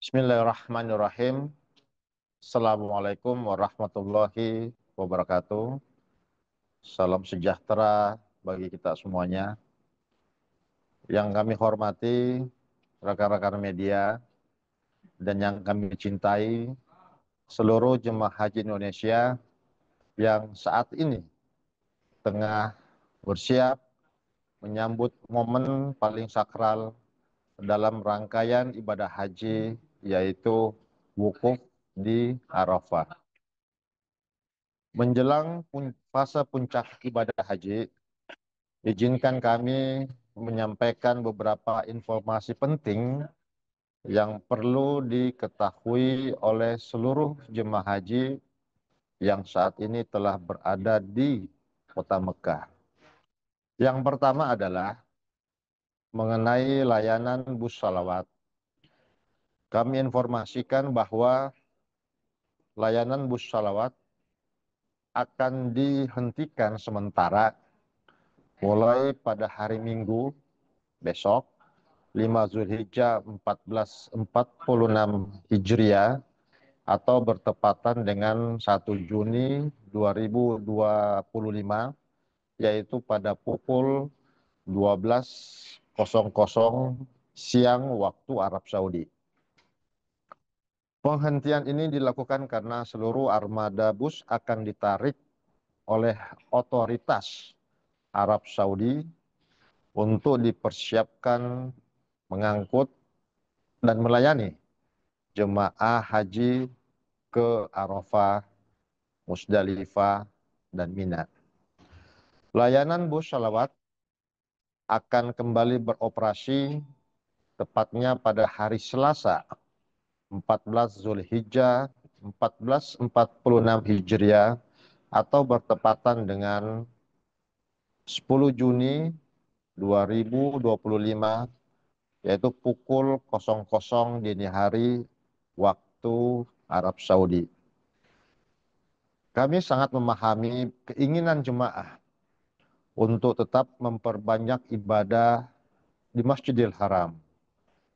Bismillahirrahmanirrahim. Assalamualaikum warahmatullahi wabarakatuh. Salam sejahtera bagi kita semuanya. Yang kami hormati rekan-rekan media dan yang kami cintai seluruh jemaah haji Indonesia yang saat ini tengah bersiap menyambut momen paling sakral dalam rangkaian ibadah haji, yaitu wukuf di Arafah. Menjelang fase puncak ibadah haji, izinkan kami menyampaikan beberapa informasi penting yang perlu diketahui oleh seluruh jemaah haji yang saat ini telah berada di kota Mekah. Yang pertama adalah mengenai layanan bus salawat. Kami informasikan bahwa layanan bus salawat akan dihentikan sementara mulai pada hari Minggu besok 5 Zulhijjah 1446 Hijriah atau bertepatan dengan 1 Juni 2025, yaitu pada pukul 12.00 siang waktu Arab Saudi. Penghentian ini dilakukan karena seluruh armada bus akan ditarik oleh otoritas Arab Saudi untuk dipersiapkan mengangkut dan melayani jemaah haji ke Arafah, Musdalifah, dan Mina. Layanan bus salawat akan kembali beroperasi tepatnya pada hari Selasa 14 Zulhijjah 1446 Hijriah atau bertepatan dengan 10 Juni 2025, yaitu pukul 00 dini hari waktu Arab Saudi. Kami sangat memahami keinginan jemaah untuk tetap memperbanyak ibadah di Masjidil Haram.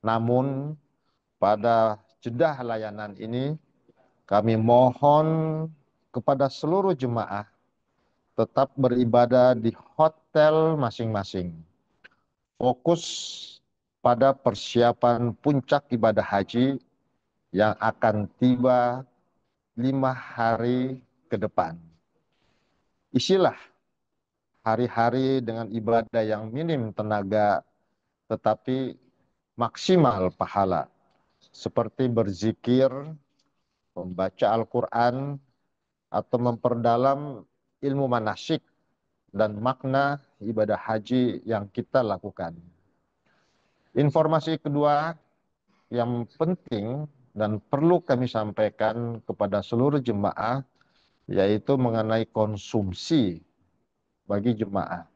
Namun pada jeda layanan ini kami mohon kepada seluruh jemaah tetap beribadah di hotel masing-masing. Fokus pada persiapan puncak ibadah haji yang akan tiba 5 hari ke depan. Isilah hari-hari dengan ibadah yang minim tenaga tetapi maksimal pahala, seperti berzikir, membaca Al-Quran, atau memperdalam ilmu manasik dan makna ibadah haji yang kita lakukan. Informasi kedua yang penting dan perlu kami sampaikan kepada seluruh jemaah yaitu mengenai konsumsi bagi jemaah.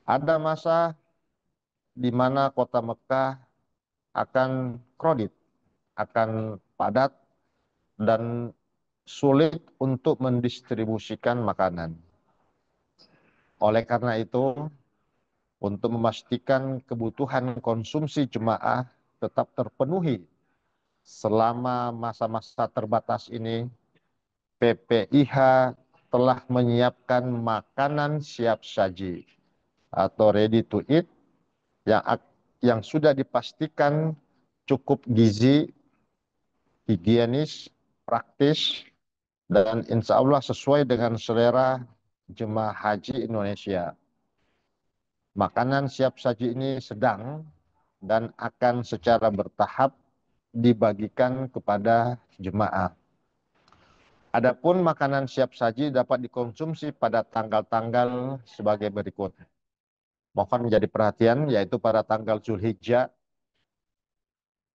Ada masa di mana kota Mekah akan krodit, akan padat dan sulit untuk mendistribusikan makanan. Oleh karena itu, untuk memastikan kebutuhan konsumsi jemaah tetap terpenuhi selama masa-masa terbatas ini, PPIH telah menyiapkan makanan siap saji atau ready to eat yang sudah dipastikan cukup gizi, higienis, praktis, dan insya Allah sesuai dengan selera jemaah haji Indonesia. Makanan siap saji ini sedang dan akan secara bertahap dibagikan kepada jemaah. Adapun makanan siap saji dapat dikonsumsi pada tanggal-tanggal sebagai berikut. Mohon menjadi perhatian, yaitu pada tanggal Zulhijjah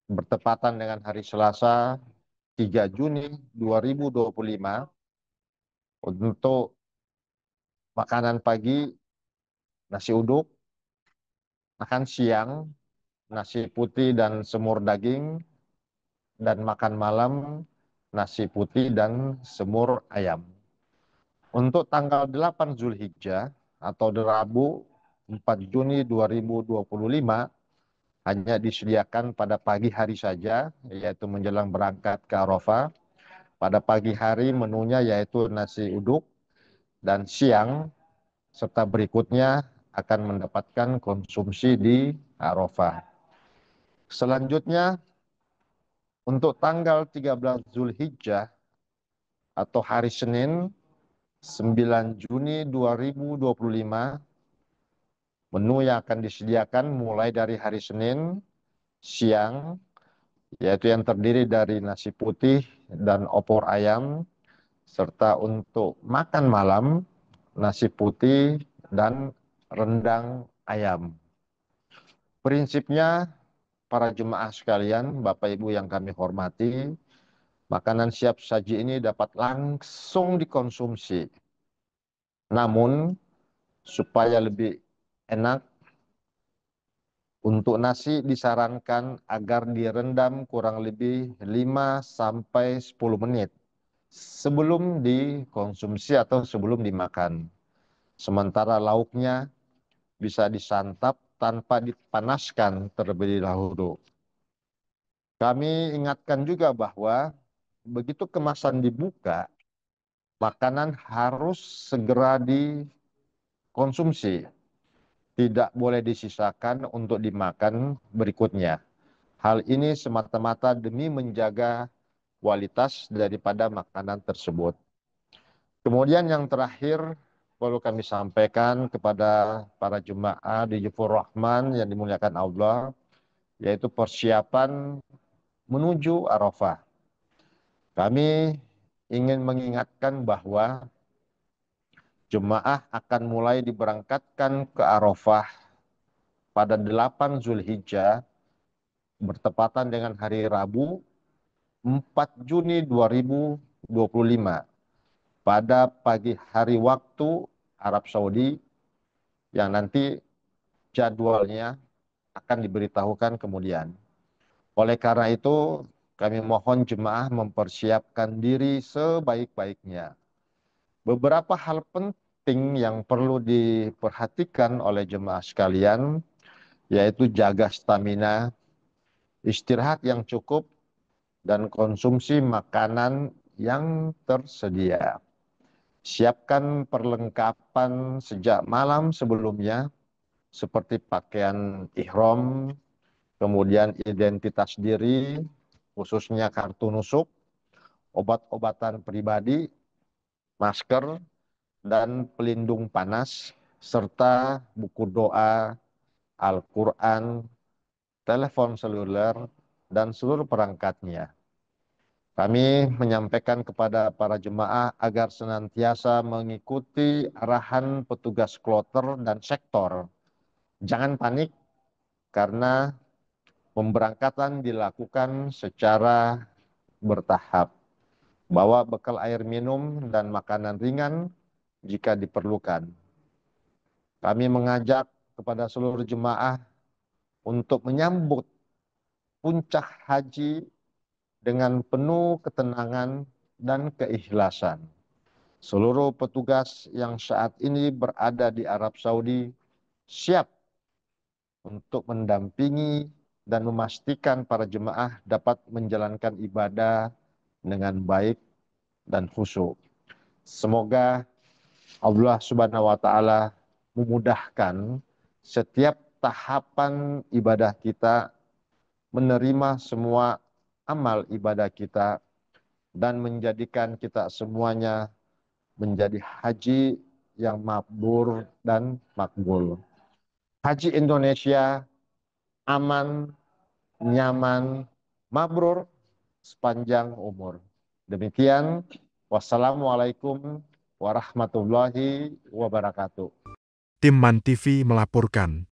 bertepatan dengan hari Selasa 3 Juni 2025 untuk makanan pagi nasi uduk, makan siang nasi putih dan semur daging, dan makan malam nasi putih dan semur ayam. Untuk tanggal 8 Zulhijjah atau Rabu 4 Juni 2025 hanya disediakan pada pagi hari saja, yaitu menjelang berangkat ke Arafah. Pada pagi hari menunya yaitu nasi uduk, dan siang serta berikutnya akan mendapatkan konsumsi di Arafah. Selanjutnya, untuk tanggal 13 Zulhijjah atau hari Senin 9 Juni 2025, menu yang akan disediakan mulai dari hari Senin siang, yaitu yang terdiri dari nasi putih dan opor ayam, serta untuk makan malam, nasi putih dan rendang ayam. Prinsipnya, para jemaah sekalian, Bapak Ibu yang kami hormati, makanan siap saji ini dapat langsung dikonsumsi. Namun, supaya lebih enak, untuk nasi disarankan agar direndam kurang lebih 5 sampai 10 menit sebelum dikonsumsi atau sebelum dimakan. Sementara lauknya bisa disantap tanpa dipanaskan terlebih dahulu. Kami ingatkan juga bahwa begitu kemasan dibuka, makanan harus segera dikonsumsi. Tidak boleh disisakan untuk dimakan berikutnya. Hal ini semata-mata demi menjaga kualitas daripada makanan tersebut. Kemudian yang terakhir perlu kami sampaikan kepada para jemaah di Jufur Rahman yang dimuliakan Allah, yaitu persiapan menuju Arafah. Kami ingin mengingatkan bahwa jemaah akan mulai diberangkatkan ke Arafah pada 8 Zulhijjah bertepatan dengan hari Rabu 4 Juni 2025 pada pagi hari waktu Arab Saudi, yang nanti jadwalnya akan diberitahukan kemudian. Oleh karena itu, kami mohon jemaah mempersiapkan diri sebaik-baiknya. Beberapa hal penting yang perlu diperhatikan oleh jemaah sekalian, yaitu jaga stamina, istirahat yang cukup, dan konsumsi makanan yang tersedia. Siapkan perlengkapan sejak malam sebelumnya, seperti pakaian ihram, kemudian identitas diri, khususnya kartu nusuk, obat-obatan pribadi, masker, dan pelindung panas, serta buku doa, Al-Quran, telepon seluler, dan seluruh perangkatnya. Kami menyampaikan kepada para jemaah agar senantiasa mengikuti arahan petugas kloter dan sektor. Jangan panik karena pemberangkatan dilakukan secara bertahap. Bawa bekal air minum dan makanan ringan jika diperlukan. Kami mengajak kepada seluruh jemaah untuk menyambut puncak haji dengan penuh ketenangan dan keikhlasan. Seluruh petugas yang saat ini berada di Arab Saudi siap untuk mendampingi dan memastikan para jemaah dapat menjalankan ibadah dengan baik dan khusyuk. Semoga Allah Subhanahu wa taala memudahkan setiap tahapan ibadah kita, menerima semua amal ibadah kita, dan menjadikan kita semuanya menjadi haji yang mabrur dan makbul. Haji Indonesia aman, nyaman, mabrur sepanjang umur. Demikian, wassalamualaikum warahmatullahi wabarakatuh. Tim MAN TV melaporkan.